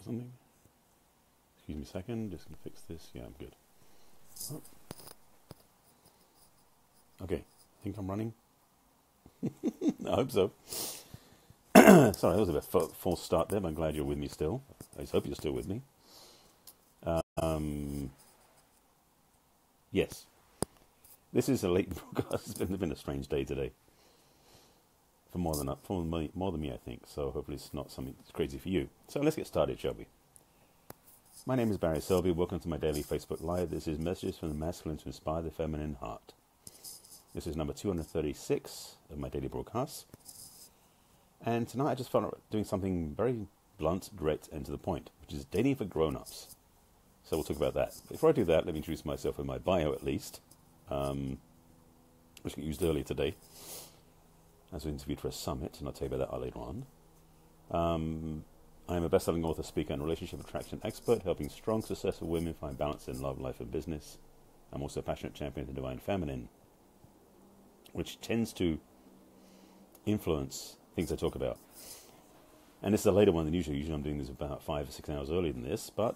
something. Excuse me a second, just going to fix this. Yeah, I'm good. Oh. Okay, think I'm running? I hope so. Sorry, that was a bit false start there, but I'm glad you're with me still. I just hope you're still with me. Yes. This is a late broadcast. It's been a strange day today. For more than me, I think. So hopefully it's not something that's crazy for you. So let's get started, shall we? My name is Barry Selby. Welcome to my daily Facebook Live. This is Messages from the Masculine to Inspire the Feminine Heart. This is number 236 of my daily broadcasts. And tonight I just felt like doing something very blunt, direct, and to the point, which is dating for grown-ups. So we'll talk about that. Before I do that, let me introduce myself with my bio at least, which got used earlier today. I was interviewed for a summit, and I'll tell you about that later on. I am a best-selling author, speaker, and relationship attraction expert, helping strong, successful women find balance in love, life, and business. I'm also a passionate champion of the divine feminine, which tends to influence things I talk about. And this is a later one than usual. Usually I'm doing this about 5 or 6 hours earlier than this, but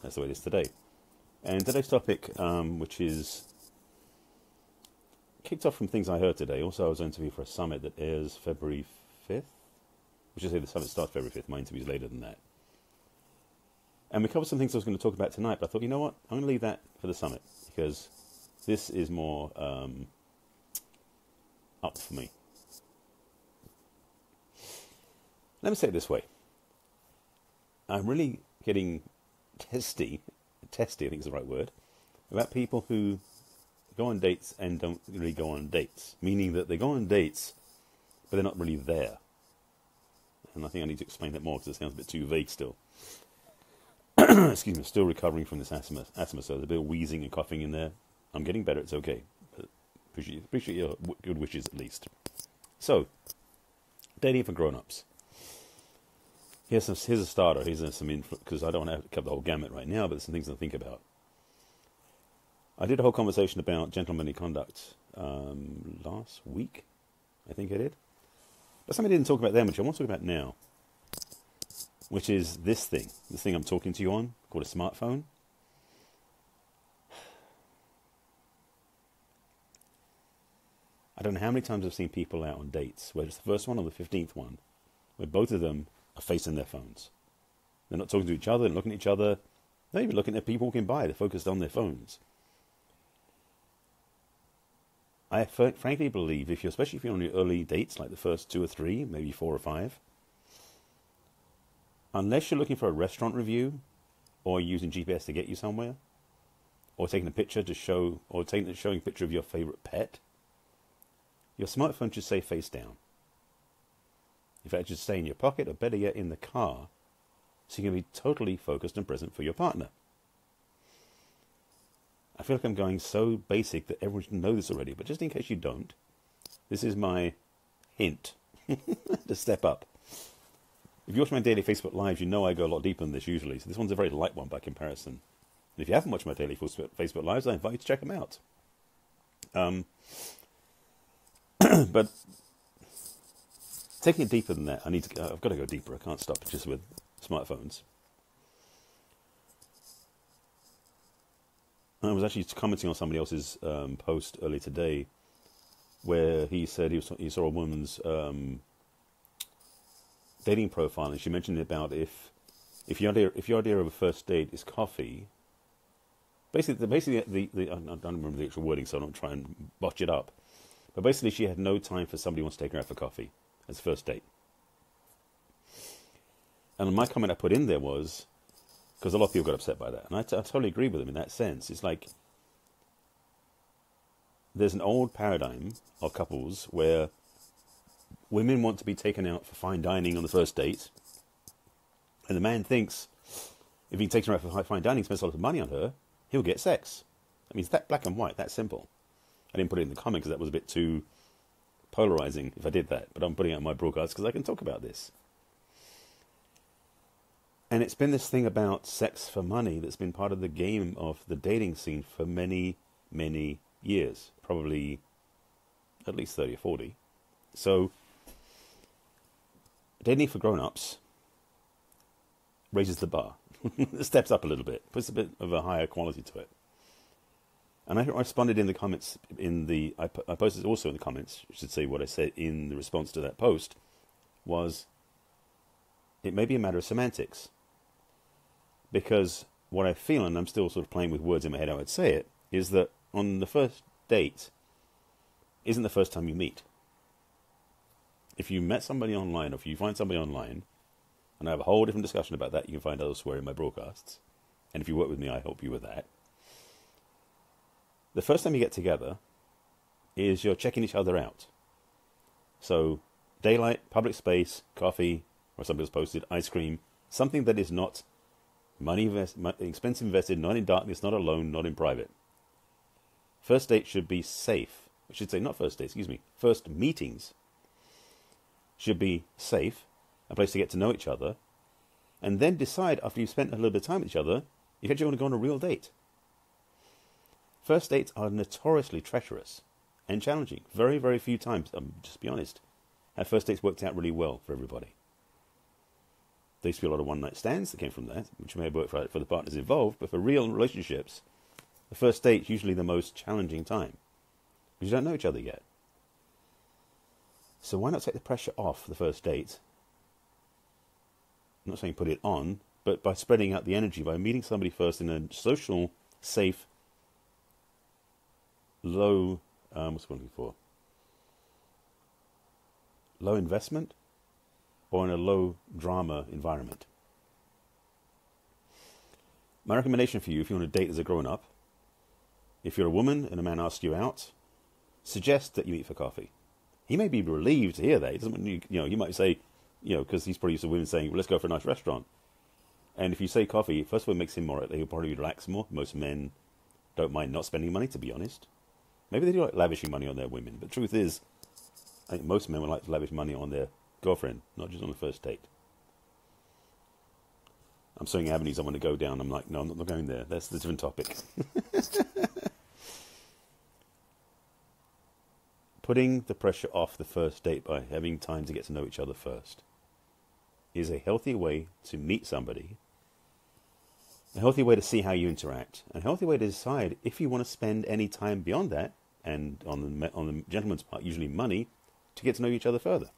that's the way it is today. And today's topic, which is kicked off from things I heard today. Also, I was interviewed for a summit that airs February 5th. We should say the summit starts February 5th. My interview's later than that. And we covered some things I was going to talk about tonight, but I thought, you know what? I'm going to leave that for the summit, because this is more up for me. Let me say it this way. I'm really getting testy, I think is the right word, about people who go on dates and don't really go on dates. Meaning that they go on dates, but they're not really there. And I think I need to explain that more because it sounds a bit too vague still. Excuse me, I'm still recovering from this asthma, so there's a bit of wheezing and coughing in there. I'm getting better, it's okay. But appreciate your good wishes at least. So, dating for grown-ups. Here's a starter. Here's some info, because I don't want to cover the whole gamut right now, but there's some things to think about. I did a whole conversation about gentlemanly conduct last week, I think I did. But something I didn't talk about then, which I want to talk about now, which is this thing I'm talking to you on, called a smartphone. I don't know how many times I've seen people out on dates, whether it's the first one or the 15th one, where both of them are facing their phones. They're not talking to each other, they're looking at each other, they're even looking at people walking by, they're focused on their phones. I frankly believe, especially if you're on your early dates, like the first 2 or 3, maybe 4 or 5, unless you're looking for a restaurant review, or using GPS to get you somewhere, or taking a picture to show, or showing a picture of your favorite pet, your smartphone should stay face down. In fact, it should stay in your pocket, or better yet, in the car, so you can be totally focused and present for your partner. I feel like I'm going so basic that everyone should know this already, but just in case you don't, this is my hint to step up. If you watch my daily Facebook Lives, you know I go a lot deeper than this usually, so this one's a very light one by comparison. And if you haven't watched my daily Facebook Lives, I invite you to check them out. But taking it deeper than that, I've got to go deeper. I can't stop just with smartphones. I was actually commenting on somebody else's post earlier today, where he said he saw a woman's dating profile, and she mentioned about if your idea of a first date is coffee. Basically, I don't remember the actual wording, so I don't try and botch it up. But basically, she had no time for somebody who wants to take her out for coffee as a first date. And my comment I put in there was, because a lot of people got upset by that, and I totally agree with them in that sense. It's like there's an old paradigm of couples where women want to be taken out for fine dining on the first date, and the man thinks if he takes her out for fine dining, spends a lot of money on her, he'll get sex. I mean, it's that black and white, that simple. I didn't put it in the comment because that was a bit too polarizing if I did that, but I'm putting it on my broadcast because I can talk about this. And it's been this thing about sex for money that's been part of the game of the dating scene for many, many years. Probably at least 30 or 40. So, dating for grown-ups raises the bar. It steps up a little bit, puts a bit of a higher quality to it. And I responded in the comments, I posted also in the comments, I should say what I said in the response to that post, was it may be a matter of semantics. Because what I feel, and I'm still sort of playing with words in my head how I'd say it, is that on the first date isn't the first time you meet. If you met somebody online, or if you find somebody online, and I have a whole different discussion about that you can find elsewhere in my broadcasts, and if you work with me, I help you with that. The first time you get together is you're checking each other out. So, daylight, public space, coffee, or somebody else posted, ice cream, something that is not expense invested, not in darkness, not alone, not in private. First date should be safe. I should say not first date, excuse me. First meetings should be safe, a place to get to know each other, and then decide after you've spent a little bit of time with each other, if you actually want to go on a real date. First dates are notoriously treacherous and challenging. Very, very few times, just be honest, have first dates worked out really well for everybody. There used to be a lot of one-night stands that came from that, which may have worked for the partners involved, but for real relationships, the first date's usually the most challenging time, because you don't know each other yet. So why not take the pressure off the first date? I'm not saying put it on, but by spreading out the energy, by meeting somebody first in a social, safe, low, what's one for? Low investment, or in a low drama environment. My recommendation for you, if you want to date as a grown-up, if you're a woman and a man asks you out, suggest that you meet for coffee. He may be relieved to hear that. He doesn't, you might say, because he's probably used to women saying, well, let's go for a nice restaurant. And if you say coffee, first of all, it makes him he'll probably relax more. Most men don't mind not spending money, to be honest. Maybe they do like lavishing money on their women, but the truth is, I think most men would like to lavish money on their girlfriend, not just on the first date. I'm seeing avenues I want to go down. I'm like, no, I'm not going there. That's a different topic. Putting the pressure off the first date by having time to get to know each other first is a healthy way to meet somebody, a healthy way to see how you interact, a healthy way to decide if you want to spend any time beyond that, and on the gentleman's part, usually money, to get to know each other further.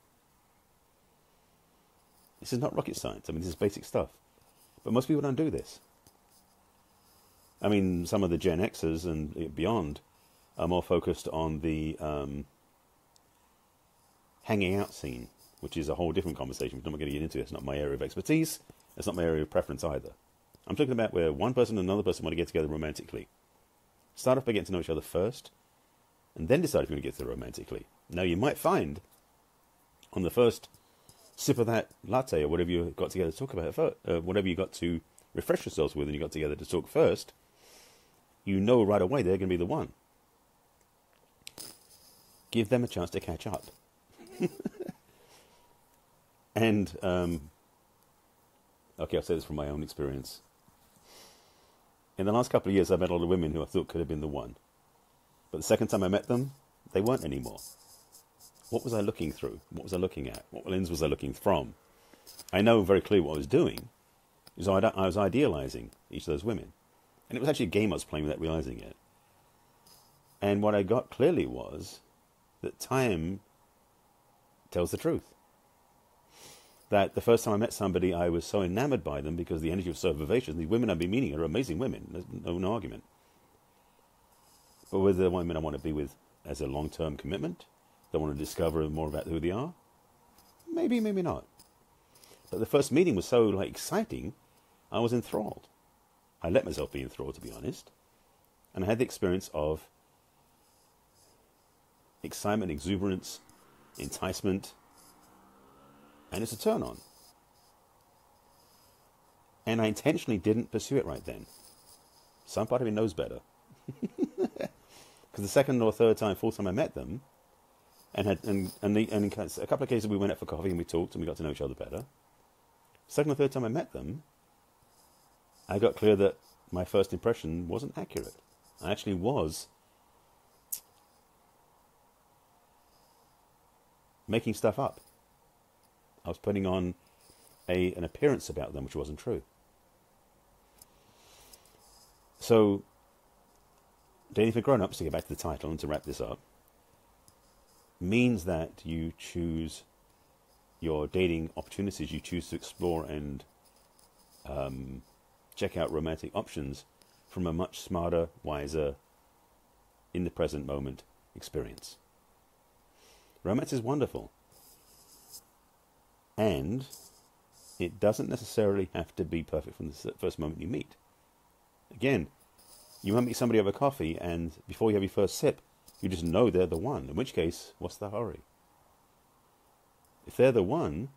This is not rocket science. I mean, this is basic stuff. But most people don't do this. I mean, some of the Gen Xers and beyond are more focused on the hanging out scene, which is a whole different conversation. I'm not going to get into it. It's not my area of expertise. It's not my area of preference either. I'm talking about where one person and another person want to get together romantically. Start off by getting to know each other first, and then decide if you want to get together romantically. Now, you might find on the first sip of that latte or whatever you got together to talk about, whatever you got to refresh yourselves with and you got together to talk first, you know right away they're going to be the one. Give them a chance to catch up. And, okay, I'll say this from my own experience. In the last couple of years, I've met a lot of women who I thought could have been the one. But the second time I met them, they weren't anymore. What was I looking through? What was I looking at? What lens was I looking from? I know very clearly what I was doing. I was idealizing each of those women. And it was actually a game I was playing without realizing it. And what I got clearly was that time tells the truth. That the first time I met somebody, I was so enamored by them because the energy was so vivacious. The women I've been meeting are amazing women. There's no argument. But whether the women I want to be with as a long-term commitment, that I want to discover more about who they are, maybe, maybe not. But the first meeting was so exciting, I was enthralled. I let myself be enthralled, to be honest. And I had the experience of excitement, exuberance, enticement, and it's a turn on. And I intentionally didn't pursue it right then. Some part of me knows better. Because the second or third time, fourth time I met them, and in a couple of cases we went out for coffee and we talked and we got to know each other better. Second or third time I met them, I got clear that my first impression wasn't accurate. I actually was making stuff up. I was putting on an appearance about them which wasn't true. So, dating for grown-ups, to get back to the title and to wrap this up, means that you choose your dating opportunities, you choose to explore and check out romantic options from a much smarter, wiser, in the present moment experience. Romance is wonderful. And it doesn't necessarily have to be perfect from the first moment you meet. Again, you might meet somebody over coffee, and before you have your first sip, you just know they're the one. In which case, what's the hurry? If they're the one,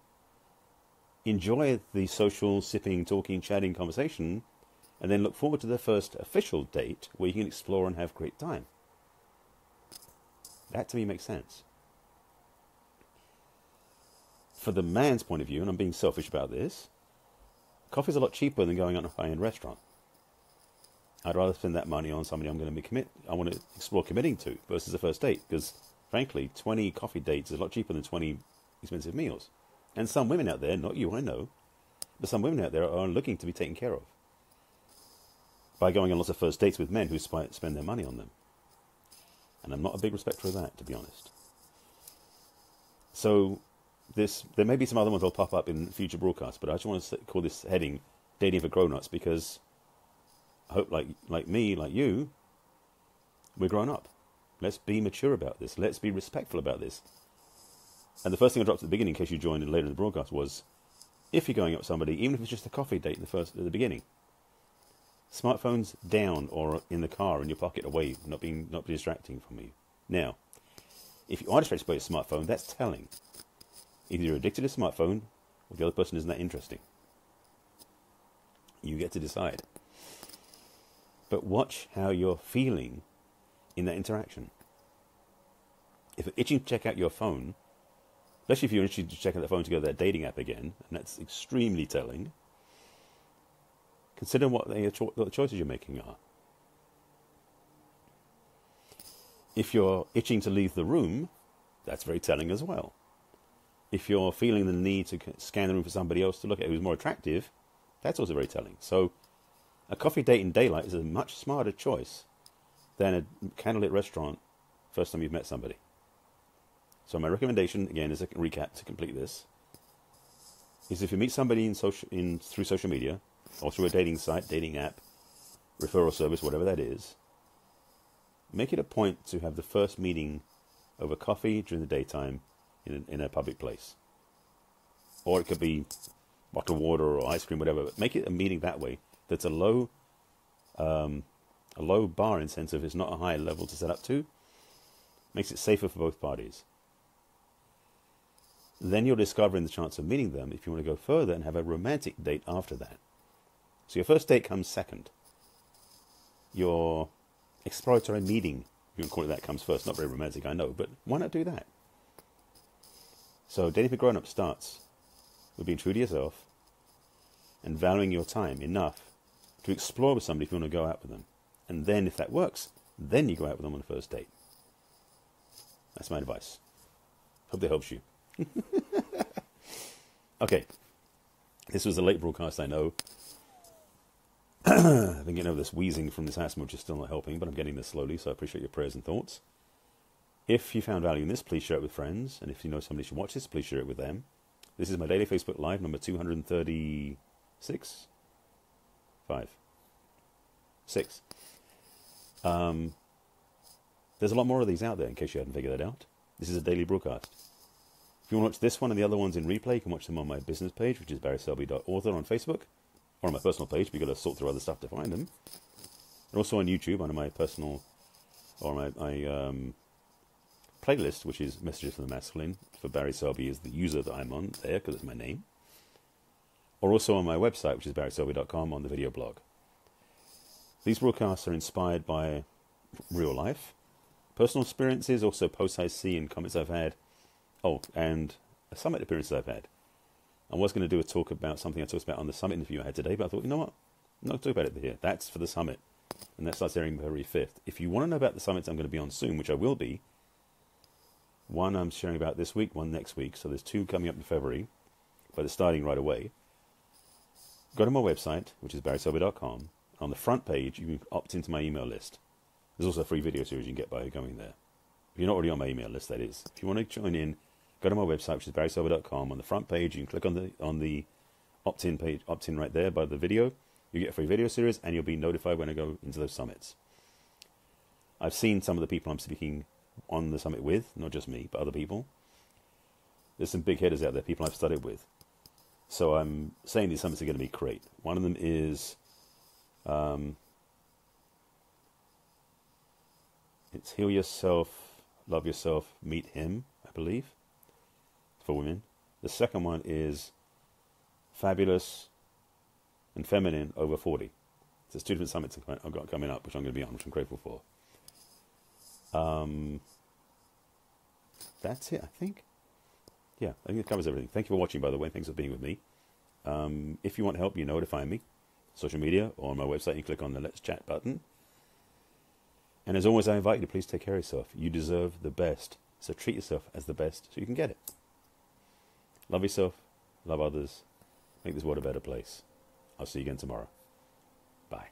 enjoy the social, sipping, talking, chatting conversation, and then look forward to the first official date where you can explore and have a great time. That to me makes sense. For the man's point of view, and I'm being selfish about this, coffee's a lot cheaper than going out to a high-end restaurant. I'd rather spend that money on somebody I want to explore committing to versus a first date, because frankly, 20 coffee dates is a lot cheaper than 20 expensive meals. And some women out there, not you, I know, but some women out there are looking to be taken care of by going on lots of first dates with men who spend their money on them. And I'm not a big respecter of that, to be honest. So there may be some other ones that'll pop up in future broadcasts, but I just want to call this heading Dating for Grown-Ups, because I hope, like me, like you, we're grown up. Let's be mature about this. Let's be respectful about this. And the first thing I dropped at the beginning, in case you joined in later in the broadcast, was if you're going up with somebody, even if it's just a coffee date at the beginning, smartphones down or in the car in your pocket, away, not be distracting from you. Now, if you are distracted by your smartphone, that's telling. Either you're addicted to a smartphone, or the other person isn't that interesting. You get to decide. But watch how you're feeling in that interaction. If you're itching to check out your phone, especially if you're itching to check out the phone to go to that dating app again, and that's extremely telling, consider what the choices you're making are. If you're itching to leave the room, that's very telling as well. If you're feeling the need to scan the room for somebody else to look at who's more attractive, that's also very telling. So a coffee date in daylight is a much smarter choice than a candlelit restaurant first time you've met somebody. So my recommendation, again, as a recap to complete this, is if you meet somebody through social media, or through a dating site, dating app, referral service, whatever that is, make it a point to have the first meeting over coffee during the daytime in a public place. Or it could be a bottle of water or ice cream, whatever, but make it a meeting that way. That's a low bar in sense of it's not a high level to set up to. Makes it safer for both parties. Then you're discovering the chance of meeting them if you want to go further and have a romantic date after that. So your first date comes second. Your exploratory meeting, if you want to call it that, comes first. Not very romantic, I know, but why not do that? So dating for grown-ups starts with being true to yourself and valuing your time enough to explore with somebody if you want to go out with them. And then if that works, then you go out with them on the first date. That's my advice. Hope that helps you. Okay. This was a late broadcast, I know. I've been getting over this wheezing from this asthma, which is still not helping, but I'm getting this slowly, so I appreciate your prayers and thoughts. If you found value in this, please share it with friends. And if you know somebody should watch this, please share it with them. This is my daily Facebook Live, number 236? 5. 6. There's a lot more of these out there, in case you hadn't figured that out. This is a daily broadcast. If you want to watch this one and the other ones in replay, you can watch them on my business page, which is barryselby.author on Facebook, or on my personal page, but you've got to sort through other stuff to find them. And also on YouTube, under my personal, or my playlist, which is Messages from the Masculine, for Barry Selby is the user that I'm on there, because it's my name. Or also on my website, which is barryselby.com, on the video blog. These broadcasts are inspired by real life, personal experiences, also posts I see and comments I've had. Oh, and a summit appearance I've had. I was going to do a talk about something I talked about on the summit interview I had today, but I thought, you know what? I'm not going to talk about it here. That's for the summit. And that starts airing February 5th. If you want to know about the summits I'm going to be on soon, which I will be, one I'm sharing about this week, one next week. So there's 2 coming up in February, but they're starting right away. Go to my website, which is barryselby.com, On the front page, you can opt into my email list. There's also a free video series you can get by going there. If you're not already on my email list, that is. If you want to join in, go to my website, which is barrysilver.com. On the front page, you can click on the opt-in page, opt-in right there by the video. You get a free video series, and you'll be notified when I go into those summits. I've seen some of the people I'm speaking on the summit with, not just me, but other people. There's some big hitters out there, people I've studied with. So I'm saying these summits are going to be great. One of them is, it's Heal Yourself, Love Yourself, Meet Him, I believe, for women. The second one is Fabulous and Feminine Over 40. There's 2 different summits I've got coming up, which I'm going to be on, which I'm grateful for. That's it, I think. Yeah, I think it covers everything. Thank you for watching, by the way. Thanks for being with me. If you want help, you know where to find me. Social media or on my website, you click on the Let's Chat button. And as always, I invite you to please take care of yourself. You deserve the best. So treat yourself as the best so you can get it. Love yourself. Love others. Make this world a better place. I'll see you again tomorrow. Bye.